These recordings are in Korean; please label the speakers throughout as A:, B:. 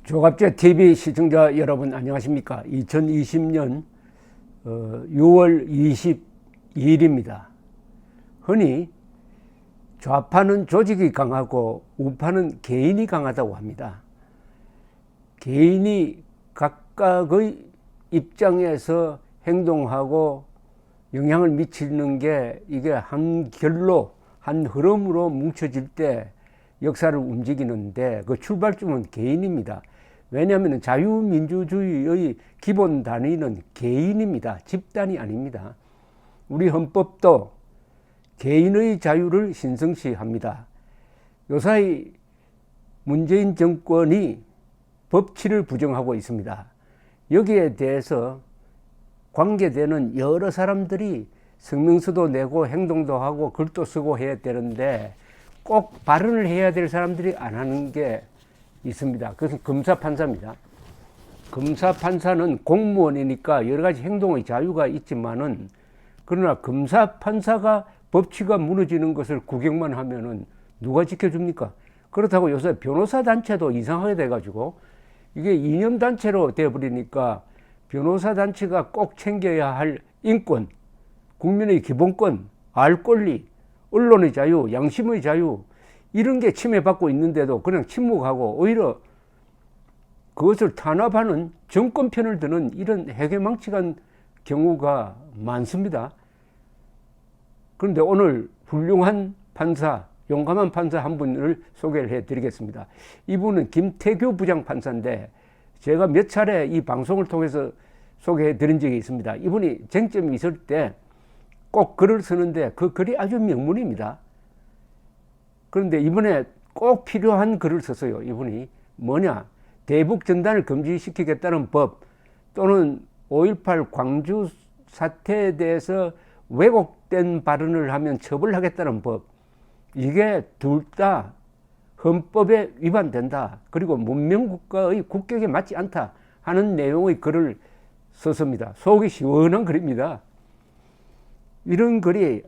A: 조갑제 TV 시청자 여러분 안녕하십니까? 2020년 6월 22일입니다. 흔히 좌파는 조직이 강하고 우파는 개인이 강하다고 합니다. 개인이 각각의 입장에서 행동하고 영향을 미치는 게 이게 한 결로 한 흐름으로 뭉쳐질 때 역사를 움직이는데 그 출발점은 개인입니다. 왜냐하면 자유민주주의의 기본 단위는 개인입니다. 집단이 아닙니다. 우리 헌법도 개인의 자유를 신성시합니다. 요사이 문재인 정권이 법치를 부정하고 있습니다. 여기에 대해서 관계되는 여러 사람들이 성명서도 내고 행동도 하고 글도 쓰고 해야 되는데 꼭 발언을 해야 될 사람들이 안 하는 게 있습니다. 그것은 검사 판사입니다. 검사 판사는 공무원이니까 여러 가지 행동의 자유가 있지만은 그러나 검사 판사가 법치가 무너지는 것을 구경만 하면은 누가 지켜줍니까? 그렇다고 요새 변호사 단체도 이상하게 돼가지고 이게 이념 단체로 되어버리니까 변호사 단체가 꼭 챙겨야 할 인권, 국민의 기본권, 알 권리, 언론의 자유, 양심의 자유 이런 게 침해받고 있는데도 그냥 침묵하고 오히려 그것을 탄압하는 정권 편을 드는 이런 해괴망측한 경우가 많습니다. 그런데 오늘 훌륭한 판사, 용감한 판사 한 분을 소개를 해드리겠습니다. 이분은 김태규 부장판사인데 제가 몇 차례 이 방송을 통해서 소개해드린 적이 있습니다. 이분이 쟁점이 있을 때 꼭 글을 쓰는데 그 글이 아주 명문입니다. 그런데 이번에 꼭 필요한 글을 썼어요. 이분이 뭐냐, 대북 전단을 금지시키겠다는 법 또는 5.18 광주 사태에 대해서 왜곡된 발언을 하면 처벌하겠다는 법, 이게 둘 다 헌법에 위반된다, 그리고 문명국가의 국격에 맞지 않다 하는 내용의 글을 썼습니다. 속이 시원한 글입니다. 이런 글이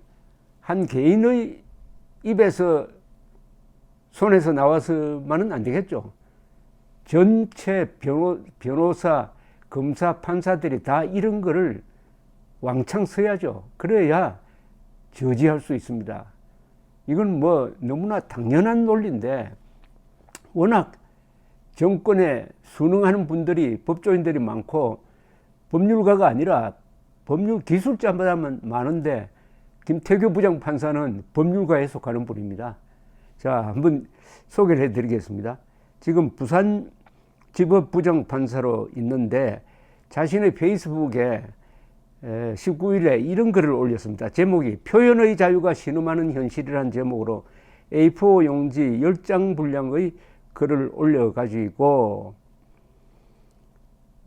A: 한 개인의 입에서 손에서 나와서만은 안 되겠죠. 전체 변호사, 검사, 판사들이 다 이런 글을 왕창 써야죠. 그래야 저지할 수 있습니다. 이건 뭐 너무나 당연한 논리인데 워낙 정권에 순응하는 분들이 법조인들이 많고 법률가가 아니라 법률 기술자만 많은데 김태규 부장판사는 법률가에 속하는 분입니다. 자, 한번 소개를 해드리겠습니다. 지금 부산지법 부장판사로 있는데 자신의 페이스북에 19일에 이런 글을 올렸습니다. 제목이 표현의 자유가 신음하는 현실이라는 제목으로 A4 용지 10장 분량의 글을 올려가지고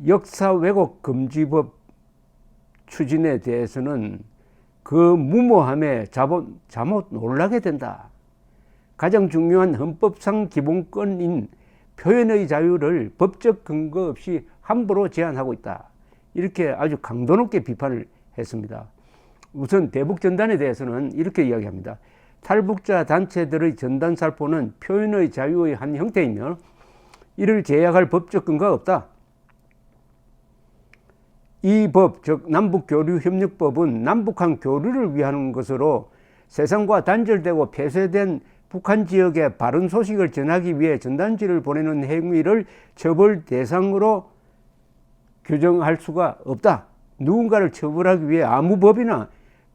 A: 역사 왜곡 금지법 추진에 대해서는 그 무모함에 잠못 놀라게 된다. 가장 중요한 헌법상 기본권인 표현의 자유를 법적 근거 없이 함부로 제한하고 있다. 이렇게 아주 강도 높게 비판을 했습니다. 우선 대북 전단에 대해서는 이렇게 이야기합니다. 탈북자 단체들의 전단 살포는 표현의 자유의 한 형태이며 이를 제약할 법적 근거가 없다. 이 법, 즉 남북교류협력법은 남북한 교류를 위한 것으로 세상과 단절되고 폐쇄된 북한 지역에 바른 소식을 전하기 위해 전단지를 보내는 행위를 처벌 대상으로 규정할 수가 없다. 누군가를 처벌하기 위해 아무 법이나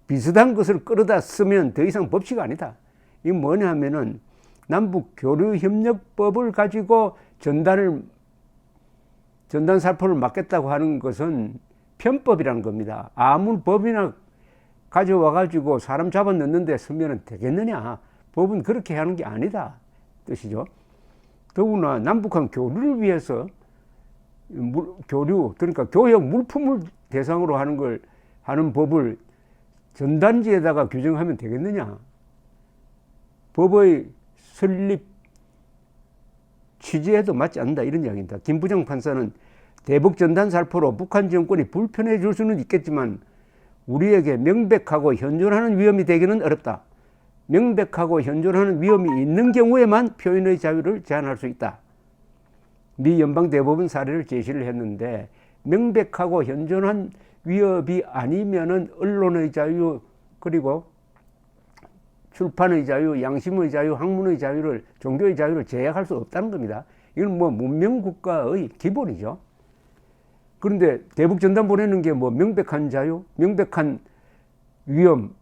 A: 비슷한 것을 끌어다 쓰면 더 이상 법치가 아니다. 이게 뭐냐 하면은 남북교류협력법을 가지고 전단 살포를 막겠다고 하는 것은 편법이라는 겁니다. 아무 법이나 가져와 가지고 사람 잡아 넣는데 쓰면 되겠느냐. 법은 그렇게 하는 게 아니다 뜻이죠. 더구나 남북한 교류를 위해서 교류, 그러니까 교역 물품을 대상으로 하는 법을 전단지에다가 규정하면 되겠느냐. 법의 설립 취지에도 맞지 않는다 이런 이야기입니다. 김 부장판사는 대북 전단 살포로 북한 정권이 불편해 줄 수는 있겠지만 우리에게 명백하고 현존하는 위험이 되기는 어렵다. 명백하고 현존하는 위험이 있는 경우에만 표현의 자유를 제한할 수 있다. 미 연방대법원 사례를 제시를 했는데 명백하고 현존한 위협이 아니면은 언론의 자유 그리고 출판의 자유, 양심의 자유, 학문의 자유를 종교의 자유를 제약할 수 없다는 겁니다. 이건 뭐 문명국가의 기본이죠. 그런데 대북 전단 보내는 게 뭐 명백한 자유, 명백한 위험,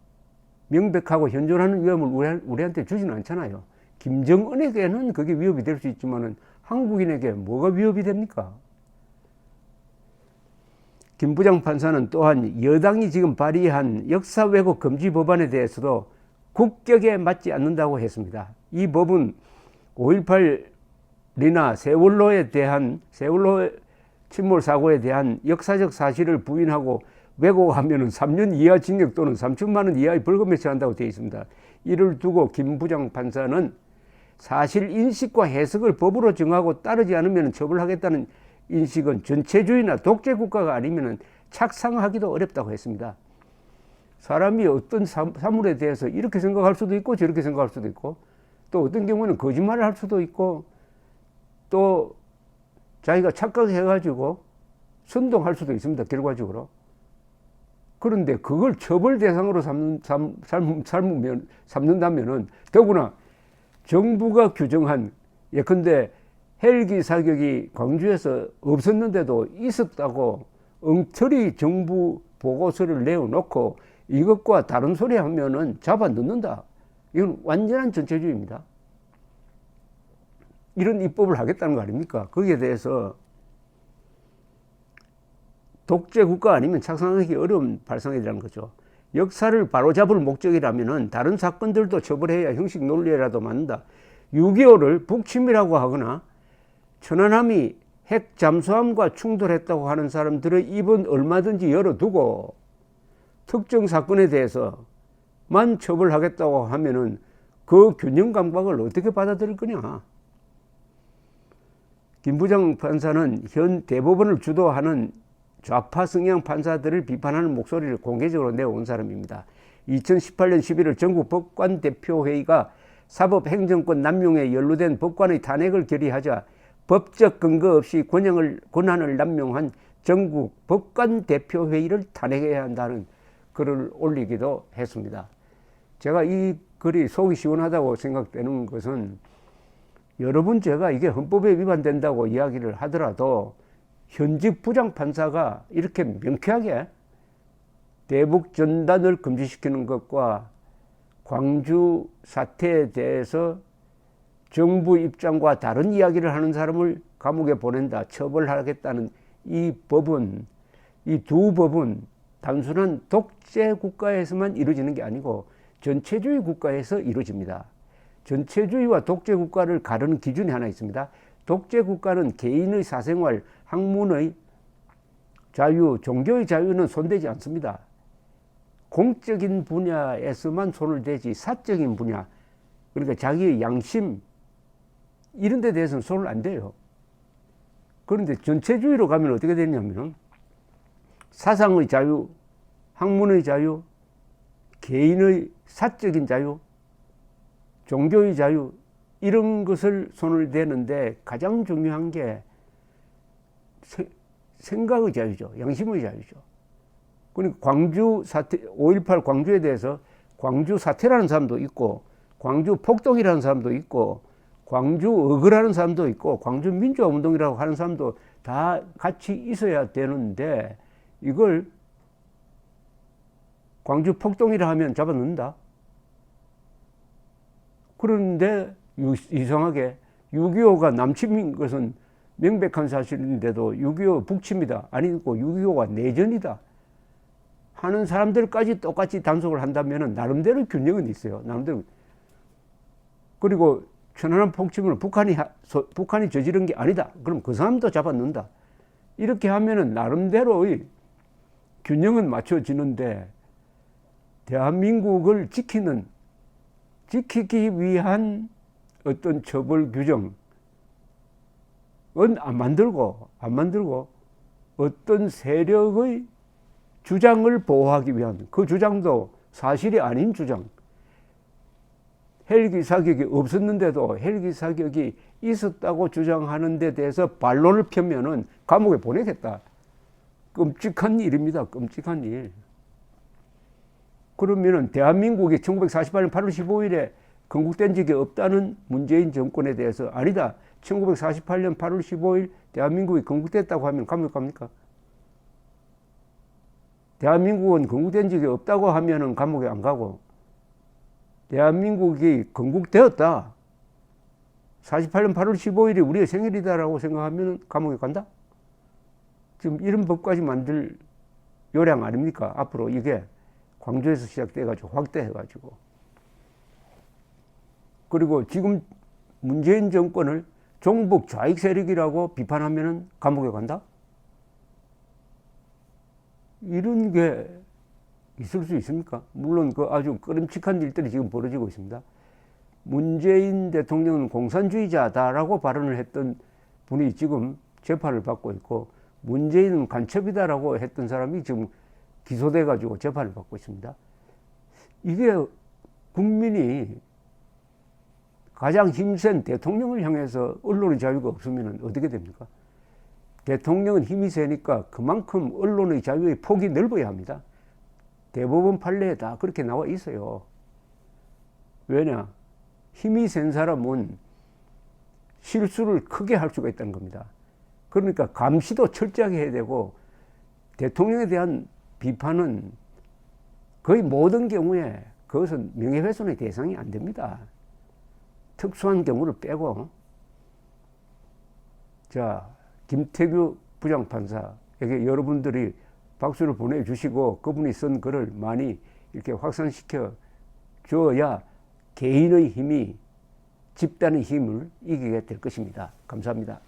A: 명백하고 현존하는 위험을 우리한테 주지는 않잖아요. 김정은에게는 그게 위협이 될 수 있지만은 한국인에게 뭐가 위협이 됩니까? 김 부장판사는 또한 여당이 지금 발의한 역사 왜곡 금지 법안에 대해서도 국격에 맞지 않는다고 했습니다. 이 법은 5.18이나 세월호 침몰 사고에 대한 역사적 사실을 부인하고 왜곡하면 3년 이하 징역 또는 3천만 원 이하의 벌금에 처한다고 되어 있습니다. 이를 두고 김 부장판사는 사실 인식과 해석을 법으로 정하고 따르지 않으면 처벌하겠다는 인식은 전체주의나 독재국가가 아니면 착상하기도 어렵다고 했습니다. 사람이 어떤 사물에 대해서 이렇게 생각할 수도 있고 저렇게 생각할 수도 있고 또 어떤 경우는 거짓말을 할 수도 있고 또 자기가 착각해가지고 선동할 수도 있습니다. 결과적으로. 그런데 그걸 처벌 대상으로 삼는다면은 더구나 정부가 규정한 예컨대 헬기 사격이 광주에서 없었는데도 있었다고 엉터리 정부 보고서를 내어놓고 이것과 다른 소리 하면은 잡아 넣는다. 이건 완전한 전체주의입니다. 이런 입법을 하겠다는 거 아닙니까? 거기에 대해서 독재국가 아니면 착상하기 어려운 발상이라는 거죠. 역사를 바로잡을 목적이라면은 다른 사건들도 처벌해야 형식 논리라도 맞는다. 6.25를 북침이라고 하거나 천안함이 핵 잠수함과 충돌했다고 하는 사람들의 입은 얼마든지 열어두고 특정 사건에 대해서만 처벌하겠다고 하면은 그 균형 감각을 어떻게 받아들일 거냐. 김 부장 판사는 현 대법원을 주도하는 좌파 성향 판사들을 비판하는 목소리를 공개적으로 내어온 사람입니다. 2018년 11월 전국 법관대표회의가 사법행정권 남용에 연루된 법관의 탄핵을 결의하자 법적 근거 없이 권한을 남용한 전국 법관대표회의를 탄핵해야 한다는 글을 올리기도 했습니다. 제가 이 글이 속이 시원하다고 생각되는 것은 여러분 제가 이게 헌법에 위반된다고 이야기를 하더라도 현직 부장판사가 이렇게 명쾌하게 대북 전단을 금지시키는 것과 광주 사태에 대해서 정부 입장과 다른 이야기를 하는 사람을 감옥에 보낸다, 처벌하겠다는 이 법은, 이 두 법은 단순한 독재 국가에서만 이루어지는 게 아니고 전체주의 국가에서 이루어집니다. 전체주의와 독재 국가를 가르는 기준이 하나 있습니다. 독재 국가는 개인의 사생활, 학문의 자유, 종교의 자유는 손대지 않습니다. 공적인 분야에서만 손을 대지 사적인 분야, 그러니까 자기의 양심 이런 데 대해서는 손을 안 대요. 그런데 전체주의로 가면 어떻게 되냐면 사상의 자유, 학문의 자유, 개인의 사적인 자유, 종교의 자유 이런 것을 손을 대는데 가장 중요한 게 생각의 자유죠. 양심의 자유죠. 그러니까 광주 사태, 5.18 광주에 대해서 광주 사태라는 사람도 있고 광주 폭동이라는 사람도 있고 광주 억울하는 사람도 있고 광주 민주화운동이라고 하는 사람도 다 같이 있어야 되는데 이걸 광주 폭동이라 하면 잡아넣는다. 그런데 이상하게 6.25가 남침인 것은 명백한 사실인데도 6.25 북침이다. 아니고 6.25가 내전이다. 하는 사람들까지 똑같이 단속을 한다면 나름대로 균형은 있어요. 나름대로. 그리고 천안함 폭침을 북한이 저지른 게 아니다. 그럼 그 사람도 잡아넣는다. 이렇게 하면은 나름대로의 균형은 맞춰지는데 대한민국을 지키기 위한 어떤 처벌 규정은 안 만들고 어떤 세력의 주장을 보호하기 위한 그 주장도 사실이 아닌 주장, 헬기 사격이 없었는데도 헬기 사격이 있었다고 주장하는 데 대해서 반론을 펴면은 감옥에 보내겠다. 끔찍한 일입니다. 끔찍한 일. 그러면은 대한민국이 1948년 8월 15일에 건국된 적이 없다는 문재인 정권에 대해서 아니다. 1948년 8월 15일 대한민국이 건국됐다고 하면 감옥 갑니까? 대한민국은 건국된 적이 없다고 하면은 감옥에 안 가고, 대한민국이 건국되었다. 48년 8월 15일이 우리의 생일이다라고 생각하면 감옥에 간다? 지금 이런 법까지 만들 요량 아닙니까? 앞으로 이게 광주에서 시작돼가지고 확대해가지고. 그리고 지금 문재인 정권을 종북 좌익 세력이라고 비판하면 감옥에 간다? 이런 게 있을 수 있습니까? 물론 그 아주 끔찍한 일들이 지금 벌어지고 있습니다. 문재인 대통령은 공산주의자다라고 발언을 했던 분이 지금 재판을 받고 있고, 문재인은 간첩이다라고 했던 사람이 지금 기소돼 가지고 재판을 받고 있습니다. 이게 국민이 가장 힘센 대통령을 향해서 언론의 자유가 없으면 어떻게 됩니까? 대통령은 힘이 세니까 그만큼 언론의 자유의 폭이 넓어야 합니다. 대법원 판례에 다 그렇게 나와 있어요. 왜냐? 힘이 센 사람은 실수를 크게 할 수가 있다는 겁니다. 그러니까 감시도 철저하게 해야 되고, 대통령에 대한 비판은 거의 모든 경우에 그것은 명예훼손의 대상이 안 됩니다. 특수한 경우를 빼고. 자, 김태규 부장판사에게 여러분들이 박수를 보내주시고 그분이 쓴 글을 많이 이렇게 확산시켜 줘야 개인의 힘이 집단의 힘을 이기게 될 것입니다. 감사합니다.